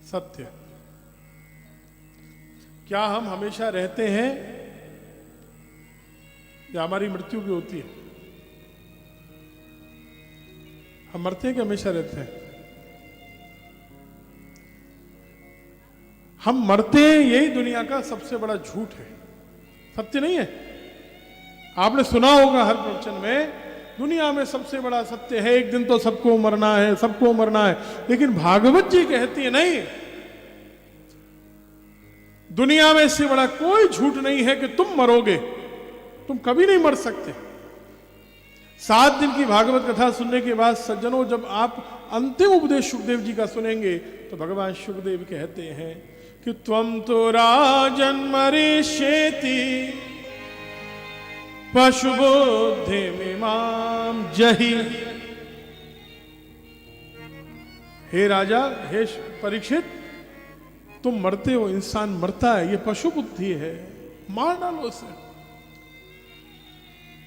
सत्य। क्या हम हमेशा रहते हैं या हमारी मृत्यु भी होती है? हम मरते हैं कि हमेशा रहते हैं? हम मरते हैं, यही दुनिया का सबसे बड़ा झूठ है, सत्य नहीं है। आपने सुना होगा हर प्रवचन में, दुनिया में सबसे बड़ा सत्य है एक दिन तो सबको मरना है, सबको मरना है। लेकिन भागवत जी कहती है नहीं, दुनिया में इससे बड़ा कोई झूठ नहीं है कि तुम मरोगे, तुम कभी नहीं मर सकते। 7 दिन की भागवत कथा सुनने के बाद सज्जनों, जब आप अंतिम उपदेश सुखदेव जी का सुनेंगे तो भगवान सुखदेव कहते हैं कि त्वम तो राजन मरीष्येति पशुबुद्धिमिमां जहि। हे राजा, हे परीक्षित, तुम मरते हो, इंसान मरता है, ये पशु बुद्धि है, मार डालो इसे,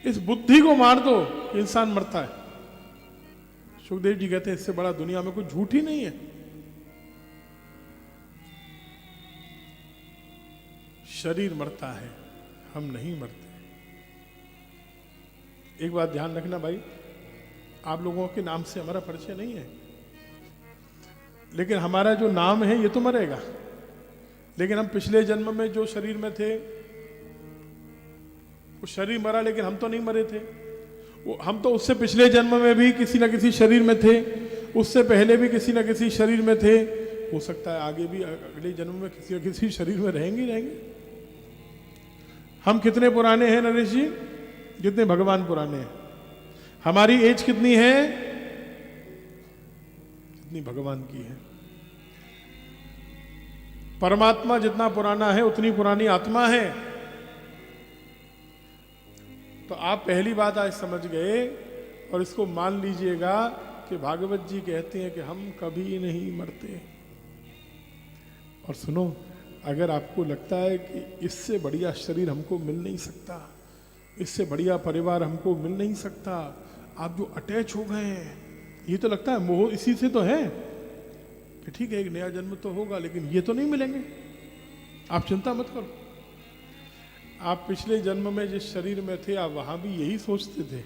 इस बुद्धि को मार दो, इंसान मरता है। सुखदेव जी कहते हैं इससे बड़ा दुनिया में कोई झूठ ही नहीं है। शरीर मरता है, हम नहीं मरते। एक बात ध्यान रखना भाई, आप लोगों के नाम से हमारा परिचय नहीं है, लेकिन हमारा जो नाम है ये तो मरेगा। लेकिन हम पिछले जन्म में जो शरीर में थे वो शरीर मरा, लेकिन हम तो नहीं मरे थे। वो हम तो उससे पिछले जन्म में भी किसी न किसी शरीर में थे, उससे पहले भी किसी न किसी शरीर में थे, हो सकता है आगे भी अगले जन्म में किसी न किसी शरीर में रहेंगे। हम कितने पुराने हैं नरेश जी? जितने भगवान पुराने हैं। हमारी एज कितनी है? जितनी भगवान की है। परमात्मा जितना पुराना है उतनी पुरानी आत्मा है। तो आप पहली बात आज समझ गए, और इसको मान लीजिएगा कि भागवत जी कहते हैं कि हम कभी नहीं मरते। और सुनो, अगर आपको लगता है कि इससे बढ़िया शरीर हमको मिल नहीं सकता, इससे बढ़िया परिवार हमको मिल नहीं सकता, आप जो अटैच हो गए हैं, ये तो लगता है मोह इसी से तो है कि ठीक है एक नया जन्म तो होगा, लेकिन ये तो नहीं मिलेंगे। आप चिंता मत करो। आप पिछले जन्म में जिस शरीर में थे, आप वहां भी यही सोचते थे,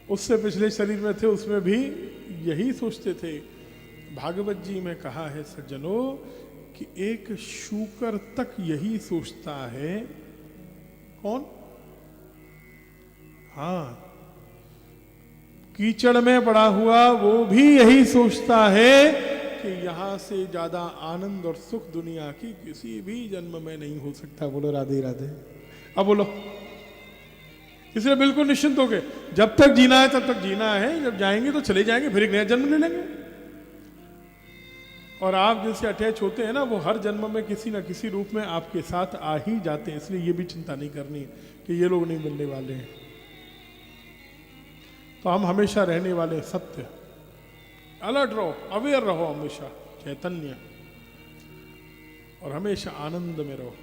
उससे पिछले शरीर में थे उसमें भी यही सोचते थे। भागवत जी में कहा है सज्जनों कि एक शूकर तक यही सोचता है। कौन? हाँ, कीचड़ में पड़ा हुआ वो भी यही सोचता है कि यहां से ज्यादा आनंद और सुख दुनिया की किसी भी जन्म में नहीं हो सकता। बोलो राधे राधे। अब बोलो, इसलिए बिल्कुल निश्चिंत हो गए, जब तक जीना है तब तक जीना है, जब जाएंगे तो चले जाएंगे, फिर एक नया जन्म ले लेंगे। और आप जिनसे अटैच होते हैं ना, वो हर जन्म में किसी ना किसी रूप में आपके साथ आ ही जाते हैं। इसलिए ये भी चिंता नहीं करनी कि ये लोग नहीं मिलने वाले हैं। तो हम हमेशा रहने वाले सत्य। अलर्ट रहो, अवेयर रहो, हमेशा चैतन्य, और हमेशा आनंद में रहो।